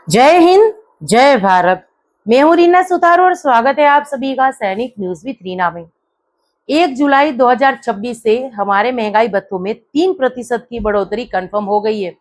जय हिंद, जय भारत। मैं हूं रीना सुतार और स्वागत है आप सभी का सैनिक न्यूज विद रीना में। 1 जुलाई 2026 से हमारे महंगाई भत्तों में 3% की बढ़ोतरी कंफर्म हो गई है।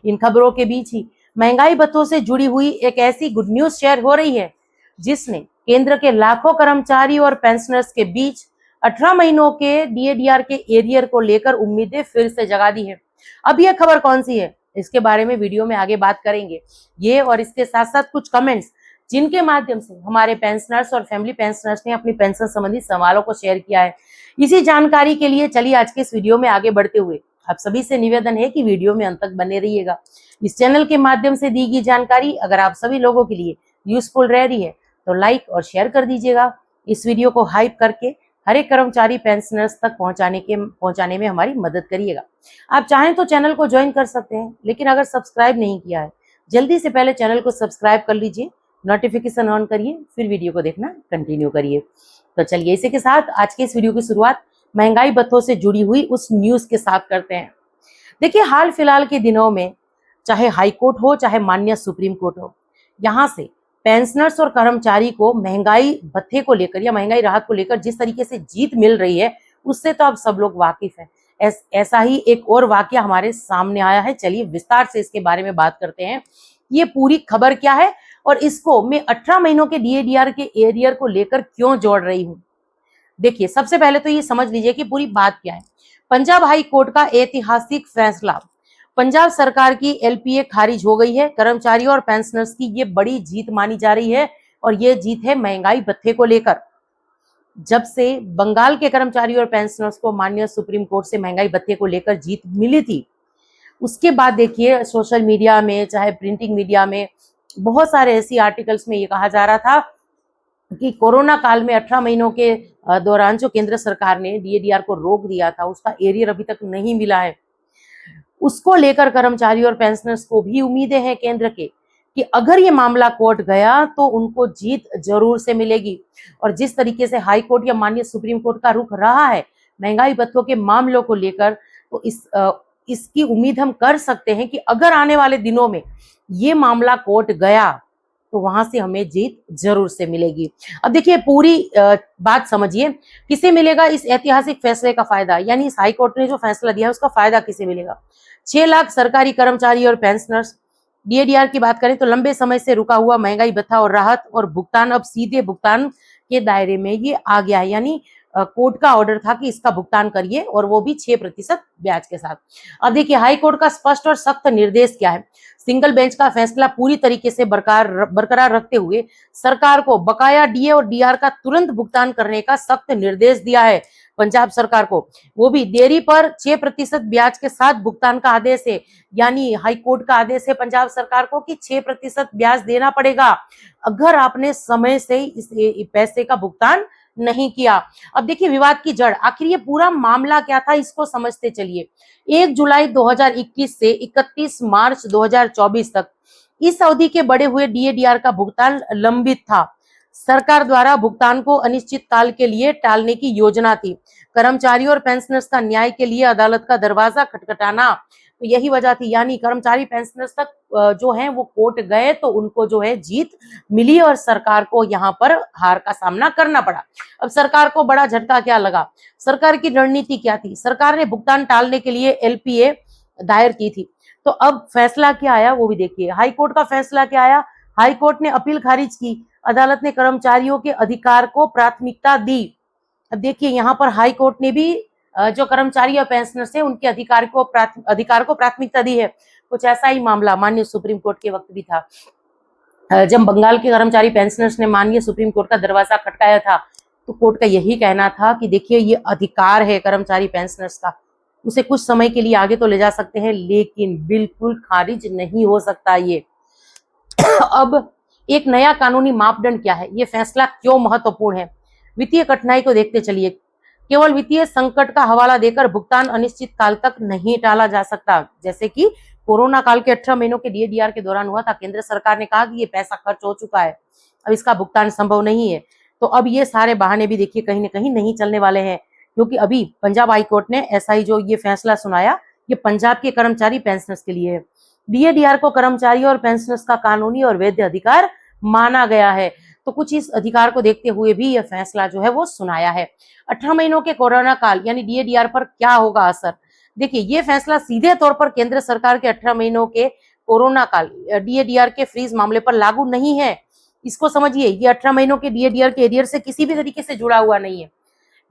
इन खबरों के बीच ही महंगाई भत्तों से जुड़ी हुई एक ऐसी गुड न्यूज शेयर हो रही है जिसने केंद्र के लाखों कर्मचारी और पेंशनर्स के बीच 18 महीनों के डीएडीआर के एरियर को लेकर उम्मीदें फिर से जगा दी है। अब यह खबर कौन सी है, इसके बारे में वीडियो में आगे बात करेंगे। ये और इसके साथ साथ कुछ कमेंट्स जिनके माध्यम से हमारे पेंशनर्स और फैमिली पेंशनर्स ने अपनी पेंशन संबंधी सवालों को शेयर किया है। इसी जानकारी के लिए चलिए आज के इस वीडियो में आगे बढ़ते हुए आप सभी से निवेदन है कि वीडियो में अंत तक बने रहिएगा। इस चैनल के माध्यम से दी गई जानकारी अगर आप सभी लोगों के लिए यूजफुल रह रही है तो लाइक और शेयर कर दीजिएगा। इस वीडियो को हाइप करके हर एक कर्मचारी पेंशनर्स तक पहुंचाने में हमारी मदद करिएगा। आप चाहें तो चैनल को ज्वाइन कर सकते हैं, लेकिन अगर सब्सक्राइब नहीं किया है जल्दी से पहले चैनल को सब्सक्राइब कर लीजिए, नोटिफिकेशन ऑन करिए, फिर वीडियो को देखना कंटिन्यू करिए। तो चलिए इसी के साथ आज के इस वीडियो की शुरुआत महंगाई भत्तों से जुड़ी हुई उस न्यूज के साथ करते हैं। देखिए, हाल फिलहाल के दिनों में चाहे हाई कोर्ट हो चाहे माननीय सुप्रीम कोर्ट हो, यहाँ से पेंशनर्स और कर्मचारी को महंगाई भत्ते को लेकर या महंगाई राहत को लेकर जिस तरीके से जीत मिल रही है उससे तो आप सब लोग वाकिफ हैं। ऐसा ही एक और वाकया हमारे सामने आया है। चलिए विस्तार से इसके बारे में बात करते हैं। ये पूरी खबर क्या है और इसको मैं 18 महीनों के डीएडीआर के एरियर को लेकर क्यों जोड़ रही हूँ। देखिए, सबसे पहले तो ये समझ लीजिए कि पूरी बात क्या है। पंजाब हाई कोर्ट का ऐतिहासिक फैसला, पंजाब सरकार की एलपीए खारिज हो गई है। कर्मचारियों और पेंशनर्स की ये बड़ी जीत मानी जा रही है और ये जीत है महंगाई भत्ते को लेकर। जब से बंगाल के कर्मचारी और पेंशनर्स को माननीय सुप्रीम कोर्ट से महंगाई भत्ते को लेकर जीत मिली थी, उसके बाद देखिए सोशल मीडिया में चाहे प्रिंटिंग मीडिया में बहुत सारे ऐसी आर्टिकल्स में ये कहा जा रहा था कि कोरोना काल में 18 महीनों के दौरान जो केंद्र सरकार ने डीएडीआर को रोक दिया था उसका एरियर अभी तक नहीं मिला है। उसको लेकर कर्मचारी और पेंशनर्स को भी उम्मीदें हैं केंद्र के कि अगर ये मामला कोर्ट गया तो उनको जीत जरूर से मिलेगी। और जिस तरीके से हाई कोर्ट या माननीय सुप्रीम कोर्ट का रुख रहा है महंगाई भत्तों के मामलों को लेकर, तो इसकी उम्मीद हम कर सकते हैं कि अगर आने वाले दिनों में ये मामला कोर्ट गया तो वहां से हमें जीत जरूर से मिलेगी। अब देखिए पूरी बात समझिए, किसे मिलेगा इस ऐतिहासिक फैसले का फायदा, यानी इस हाई कोर्ट ने जो फैसला दिया है उसका फायदा किसे मिलेगा। 6 लाख सरकारी कर्मचारी और पेंशनर्स। डीएडीआर की बात करें तो लंबे समय से रुका हुआ महंगाई भत्ता और राहत और भुगतान अब सीधे भुगतान के दायरे में ये आ गया है। यानी कोर्ट का ऑर्डर था कि इसका भुगतान करिए और वो भी 6% ब्याज के साथ। अब देखिए हाई कोर्ट का स्पष्ट और सख्त निर्देश क्या है। सिंगल बेंच का फैसला पूरी तरीके से बरकरार रखते हुए सरकार को बकाया डीए और डीआर का तुरंत भुगतान करने का सख्त निर्देश दिया है पंजाब सरकार को, वो भी देरी पर 6% ब्याज के साथ भुगतान का आदेश है। यानी हाई कोर्ट का आदेश है पंजाब सरकार को कि 6% ब्याज देना पड़ेगा अगर आपने समय से इस पैसे का भुगतान नहीं किया। अब देखिए विवाद की जड़, आखिर ये पूरा मामला क्या था इसको समझते चलिए। 1 जुलाई 2021 से 31 मार्च 2024 तक इस अवधि के बढ़े हुए डीएडीआर का भुगतान लंबित था। सरकार द्वारा भुगतान को अनिश्चित काल के लिए टालने की योजना थी। कर्मचारियों और पेंशनर्स का न्याय के लिए अदालत का दरवाजा खटखटाना, तो यही वजह थी। यानी कर्मचारी पेंशनर्स तक जो है वो कोर्ट गए तो उनको जो है जीत मिली और सरकार को यहाँ पर हार का सामना करना पड़ा। अब सरकार को बड़ा झटका क्या लगा, सरकार की रणनीति क्या थी। सरकार ने भुगतान टालने के लिए एलपीए दायर की थी। तो अब फैसला क्या आया वो भी देखिए। हाई कोर्ट का फैसला क्या आया, हाई कोर्ट ने अपील खारिज की, अदालत ने कर्मचारियों के अधिकार को प्राथमिकता दी। अब देखिए यहाँ पर हाई कोर्ट ने भी जो कर्मचारी और पेंशनर्स है उनके अधिकार को प्राथमिकता दी है। कुछ ऐसा ही मामला माननीय सुप्रीम कोर्ट के वक्त भी था। जब बंगाल के कर्मचारी पेंशनर्स ने माननीय सुप्रीम कोर्ट का दरवाजा खटकाया था तो कोर्ट का यही कहना था कि देखिए ये अधिकार है कर्मचारी पेंशनर्स का, उसे कुछ समय के लिए आगे तो ले जा सकते हैं लेकिन बिल्कुल खारिज नहीं हो सकता ये। अब एक नया कानूनी मापदंड क्या है, ये फैसला क्यों महत्वपूर्ण है। वित्तीय कठिनाई को देखते चलिए। केवल वित्तीय संकट का हवाला देकर भुगतान अनिश्चित काल तक नहीं टाला जा सकता, जैसे कि कोरोना काल के 18 महीनों के डीएडीआर के दौरान हुआ था। केंद्र सरकार ने कहा कि ये पैसा खर्च हो चुका है, अब इसका भुगतान संभव नहीं है। तो अब ये सारे बहाने भी देखिए कहीं ना कहीं नहीं चलने वाले हैं, क्योंकि अभी पंजाब हाई कोर्ट ने ऐसा ही जो ये फैसला सुनाया ये पंजाब के कर्मचारी पेंशनर्स के लिए है। डीएडीआर को कर्मचारियों और पेंशनर्स का कानूनी और वैध अधिकार माना गया है। तो कुछ इस अधिकार को देखते हुए भी यह फैसला जो है वो सुनाया है। 18 महीनों के कोरोना काल यानी डीएडीआर पर क्या होगा असर? देखिए, ये फैसला सीधे तौर पर केंद्र सरकार के 18 महीनों के कोरोना काल डीएडीआर के फ्रीज मामले पर लागू नहीं है। इसको समझिए, ये 18 महीनों के डीएडीआर के एरियर से किसी भी तरीके से जुड़ा हुआ नहीं है।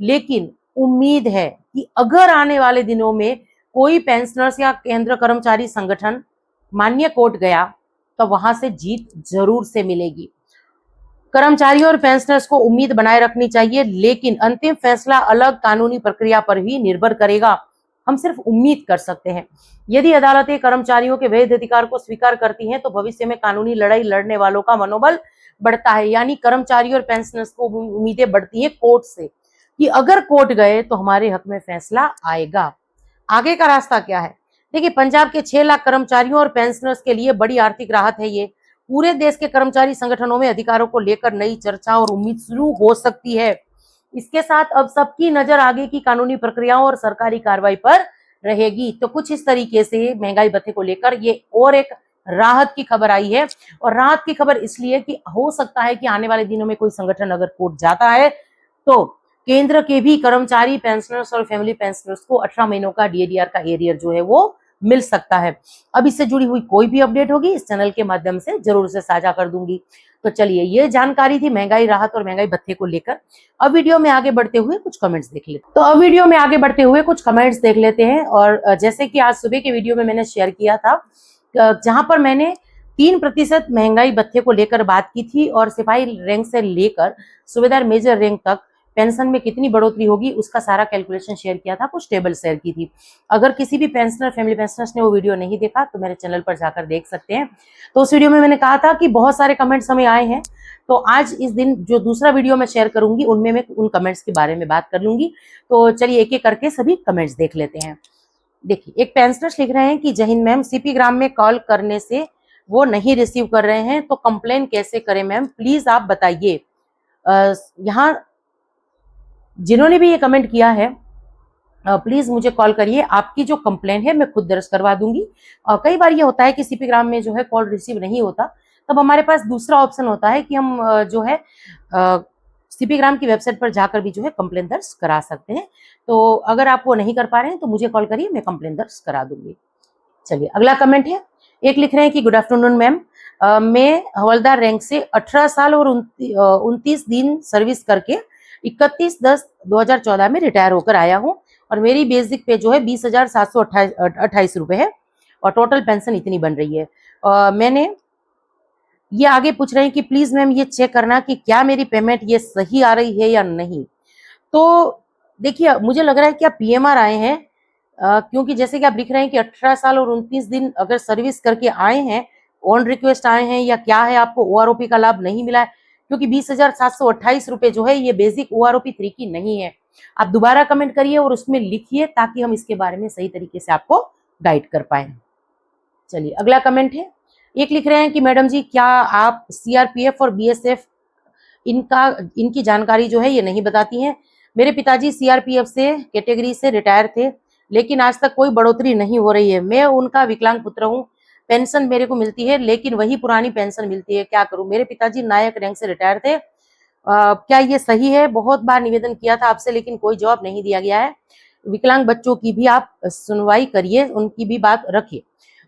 लेकिन उम्मीद है कि अगर आने वाले दिनों में कोई पेंशनर्स या केंद्र कर्मचारी संगठन मान्य कोर्ट गया तो वहां से जीत जरूर से मिलेगी। कर्मचारियों और पेंशनर्स को उम्मीद बनाए रखनी चाहिए, लेकिन अंतिम फैसला अलग कानूनी प्रक्रिया पर ही निर्भर करेगा। हम सिर्फ उम्मीद कर सकते हैं। यदि अदालतें कर्मचारियों के वैध अधिकार को स्वीकार करती हैं तो भविष्य में कानूनी लड़ाई लड़ने वालों का मनोबल बढ़ता है। यानी कर्मचारियों और पेंशनर्स को उम्मीदें बढ़ती हैं कोर्ट से कि अगर कोर्ट गए तो हमारे हक में फैसला आएगा। आगे का रास्ता क्या है? देखिए, पंजाब के 6 लाख कर्मचारियों और पेंशनर्स के लिए बड़ी आर्थिक राहत है ये। पूरे देश के कर्मचारी संगठनों में अधिकारों को लेकर नई चर्चा और उम्मीद शुरू हो सकती है। इसके साथ अब सबकी नजर आगे की कानूनी प्रक्रियाओं और सरकारी कार्रवाई पर रहेगी। तो कुछ इस तरीके से महंगाई भत्ते को लेकर ये और एक राहत की खबर आई है। और राहत की खबर इसलिए कि हो सकता है कि आने वाले दिनों में कोई संगठन अगर कोर्ट जाता है तो केंद्र के भी कर्मचारी पेंशनर्स और फैमिली पेंशनर्स को 18 महीनों का डीएडीआर का एरियर जो है वो मिल सकता है। अब इससे जुड़ी हुई कोई भी अपडेट होगी इस चैनल के माध्यम से जरूर से साझा कर दूंगी। तो चलिए, ये जानकारी थी महंगाई राहत और महंगाई भत्ते को लेकर। अब वीडियो में आगे बढ़ते हुए कुछ कमेंट्स देख लेते हैं। और जैसे कि आज सुबह के वीडियो में मैंने शेयर किया था, जहां पर मैंने 3% महंगाई भत्ते को लेकर बात की थी और सिपाही रैंक से लेकर सूबेदार मेजर रैंक तक पेंशन में कितनी बढ़ोतरी होगी उसका सारा कैलकुलेशन शेयर किया था, कुछ टेबल शेयर की थी। अगर किसी भी पेंशनर फैमिली पेंशनर्स ने वो वीडियो नहीं देखा तो मेरे चैनल पर जाकर देख सकते हैं। तो उस वीडियो में मैंने कहा था कि बहुत सारे कमेंट्स हमें आए हैं, तो आज इस दिन जो दूसरा वीडियो मैं शेयर करूंगी उनमें मैं उन कमेंट्स के बारे में बात कर लूंगी। तो चलिए एक एक करके सभी कमेंट्स देख लेते हैं। देखिए, एक पेंशनर्स लिख रहे हैं कि जय हिंद मैम, सीपी ग्राम में कॉल करने से वो नहीं रिसीव कर रहे हैं तो कंप्लेन कैसे करें मैम, प्लीज आप बताइए। यहाँ जिन्होंने भी ये कमेंट किया है प्लीज मुझे कॉल करिए, आपकी जो कंप्लेन है मैं खुद दर्ज करवा दूंगी। कई बार ये होता है कि सीपी ग्राम में जो है कॉल रिसीव नहीं होता, तब हमारे पास दूसरा ऑप्शन होता है कि हम जो है सीपी ग्राम की वेबसाइट पर जाकर भी जो है कंप्लेन दर्ज करा सकते हैं। तो अगर आप वो नहीं कर पा रहे हैं तो मुझे कॉल करिए, मैं कंप्लेन दर्ज करा दूंगी। चलिए अगला कमेंट है, एक लिख रहे हैं कि गुड आफ्टरनून मैम, मैं हवलदार रैंक से 18 साल और 29 दिन सर्विस करके 31/10/2014 में रिटायर होकर आया हूँ और मेरी बेसिक पे जो है 20,728 रुपए है और टोटल पेंशन इतनी बन रही है। मैंने ये आगे पूछ रहे हैं कि प्लीज मैम ये चेक करना कि क्या मेरी पेमेंट ये सही आ रही है या नहीं। तो देखिए, मुझे लग रहा है कि आप पीएमआर आए हैं, क्योंकि जैसे कि आप लिख रहे हैं कि 18 साल और 29 दिन अगर सर्विस करके आए हैं, ऑन रिक्वेस्ट आए हैं या क्या है, आपको ओआरओपी का लाभ नहीं मिला है, क्योंकि 20,728 रुपए जो है ये बेसिक ओआरओपी 3 की नहीं है। आप दोबारा कमेंट करिए और उसमें लिखिए ताकि हम इसके बारे में सही तरीके से आपको गाइड कर पाए। चलिए अगला कमेंट है, एक लिख रहे हैं कि मैडम जी क्या आप सीआरपीएफ और बीएसएफ इनकी जानकारी जो है ये नहीं बताती हैं। मेरे पिताजी सीआरपीएफ से कैटेगरी से रिटायर थे, लेकिन आज तक कोई बढ़ोतरी नहीं हो रही है। मैं उनका विकलांग पुत्र हूँ, पेंशन मेरे को मिलती है लेकिन वही पुरानी पेंशन मिलती है, क्या करूं। मेरे पिताजी नायक रैंक से रिटायर थे, क्या ये सही है? बहुत बार निवेदन किया था आपसे लेकिन कोई जवाब नहीं दिया गया है। विकलांग बच्चों की भी आप सुनवाई करिए, उनकी भी बात रखिए।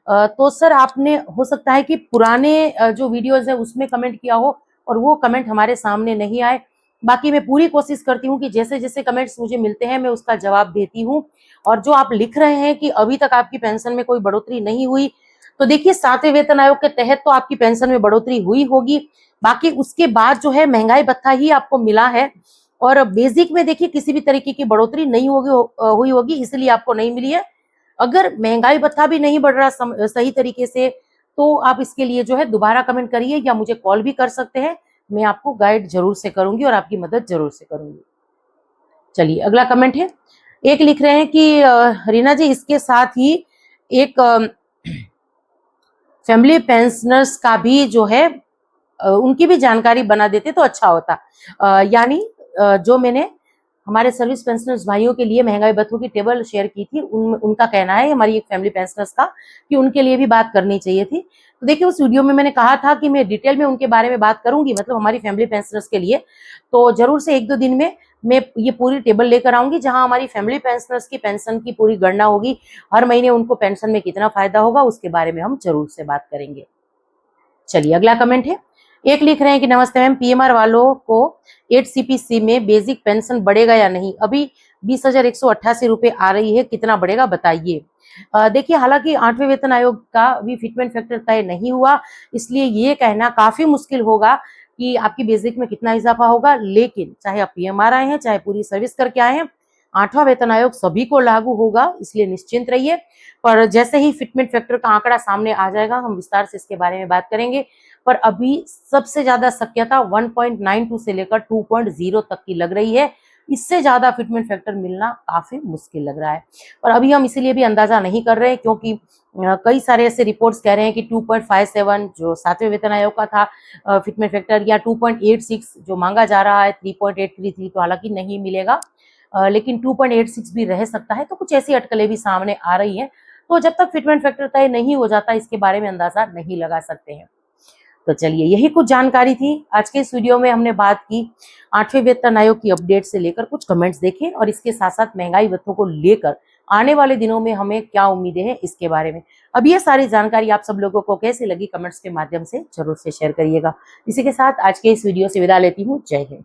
तो सर, आपने हो सकता है कि पुराने जो वीडियोज है उसमें कमेंट किया हो और वो कमेंट हमारे सामने नहीं आए। बाकी मैं पूरी कोशिश करती हूँ कि जैसे जैसे कमेंट्स मुझे मिलते हैं मैं उसका जवाब देती हूँ। और जो आप लिख रहे हैं कि अभी तक आपकी पेंशन में कोई बढ़ोतरी नहीं हुई, तो देखिए 7वें वेतन आयोग के तहत तो आपकी पेंशन में बढ़ोतरी हुई होगी, बाकी उसके बाद जो है महंगाई भत्ता ही आपको मिला है और बेसिक में देखिए किसी भी तरीके की बढ़ोतरी नहीं हुई होगी, इसलिए आपको नहीं मिली है। अगर महंगाई भत्ता भी नहीं बढ़ रहा सही तरीके से तो आप इसके लिए जो है दोबारा कमेंट करिए या मुझे कॉल भी कर सकते हैं, मैं आपको गाइड जरूर से करूंगी और आपकी मदद जरूर से करूंगी। चलिए अगला कमेंट है, एक लिख रहे हैं कि रीना जी इसके साथ ही एक फैमिली पेंशनर्स का भी जो है उनकी भी जानकारी बना देते तो अच्छा होता। यानी जो मैंने हमारे सर्विस पेंशनर्स भाइयों के लिए महंगाई भत्तों की टेबल शेयर की थी। उनका कहना है, हमारी एक फैमिली पेंशनर्स का, कि उनके लिए भी बात करनी चाहिए थी। तो देखिए, उस वीडियो में मैंने कहा था कि मैं डिटेल में उनके बारे में बात करूंगी, मतलब हमारी फैमिली पेंशनर्स के लिए। तो जरूर से 1-2 दिन में मैं ये पूरी टेबल लेकर आऊंगी, जहां हमारी फैमिली पेंशनर्स की पेंशन की पूरी गणना होगी। हर महीने उनको पेंशन में कितना फायदा होगा, उसके बारे में हम जरूर से बात करेंगे। चलिए, अगला कमेंट है। एक लिख रहे हैं कि नमस्ते मैम, पीएमआर वालों को 8 CPC में बेसिक पेंशन बढ़ेगा या नहीं? अभी 20,188 रुपए आ रही है, कितना बढ़ेगा बताइए। देखिए, हालांकि 8वें वेतन आयोग का अभी फिटमेंट फैक्टर तय नहीं हुआ, इसलिए ये कहना काफी मुश्किल होगा कि आपकी बेसिक में कितना इजाफा होगा। लेकिन चाहे आप पीएमआर आए हैं, चाहे पूरी सर्विस करके आए हैं, 8वां वेतन आयोग सभी को लागू होगा, इसलिए निश्चिंत रहिए। पर जैसे ही फिटमेंट फैक्टर का आंकड़ा सामने आ जाएगा, हम विस्तार से इसके बारे में बात करेंगे। पर अभी सबसे ज्यादा शक्यता 1.92 से लेकर 2.0 तक की लग रही है। इससे ज्यादा फिटमेंट फैक्टर मिलना काफी मुश्किल लग रहा है। और अभी हम इसीलिए भी अंदाजा नहीं कर रहे हैं, क्योंकि कई सारे ऐसे रिपोर्ट्स कह रहे हैं कि 2.57 जो 7वें वेतन आयोग का था फिटमेंट फैक्टर, या 2.86 जो मांगा जा रहा है, 3.833 तो हालांकि नहीं मिलेगा, लेकिन 2.86 भी रह सकता है। तो कुछ ऐसी अटकलें भी सामने आ रही हैं। तो जब तक फिटमेंट फैक्टर तय नहीं हो जाता, इसके बारे में अंदाजा नहीं लगा सकते हैं। तो चलिए, यही कुछ जानकारी थी आज के इस वीडियो में। हमने बात की 8वें वेतन आयोग की अपडेट से लेकर कुछ कमेंट्स देखे, और इसके साथ साथ महंगाई भत्तों को लेकर आने वाले दिनों में हमें क्या उम्मीदें हैं, इसके बारे में। अब ये सारी जानकारी आप सब लोगों को कैसी लगी, कमेंट्स के माध्यम से जरूर से शेयर करिएगा। इसी के साथ आज के इस वीडियो से विदा लेती हूँ। जय हिंद।